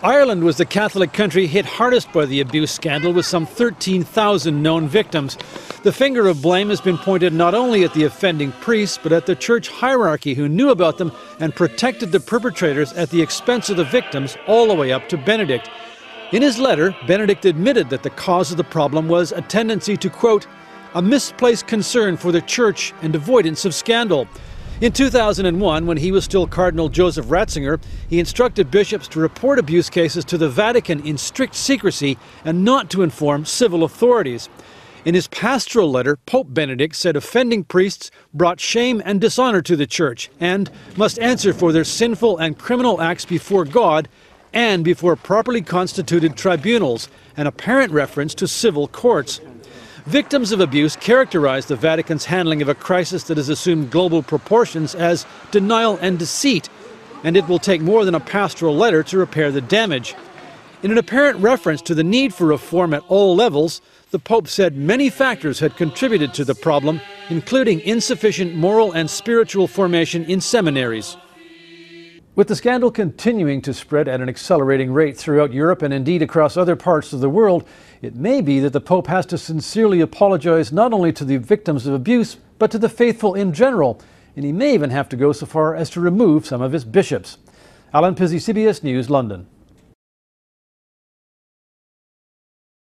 Ireland was the Catholic country hit hardest by the abuse scandal, with some 13,000 known victims. The finger of blame has been pointed not only at the offending priests, but at the church hierarchy who knew about them and protected the perpetrators at the expense of the victims, all the way up to Benedict. In his letter, Benedict admitted that the cause of the problem was a tendency to, quote, a misplaced concern for the church and avoidance of scandal. In 2001, when he was still Cardinal Joseph Ratzinger, he instructed bishops to report abuse cases to the Vatican in strict secrecy and not to inform civil authorities. In his pastoral letter, Pope Benedict said offending priests brought shame and dishonor to the church and must answer for their sinful and criminal acts before God and before properly constituted tribunals, an apparent reference to civil courts. Victims of abuse characterize the Vatican's handling of a crisis that has assumed global proportions as denial and deceit, and it will take more than a pastoral letter to repair the damage. In an apparent reference to the need for reform at all levels, the Pope said many factors had contributed to the problem, including insufficient moral and spiritual formation in seminaries. With the scandal continuing to spread at an accelerating rate throughout Europe and indeed across other parts of the world, it may be that the Pope has to sincerely apologize not only to the victims of abuse, but to the faithful in general, and he may even have to go so far as to remove some of his bishops. Alan Pizzi, CBS News, London.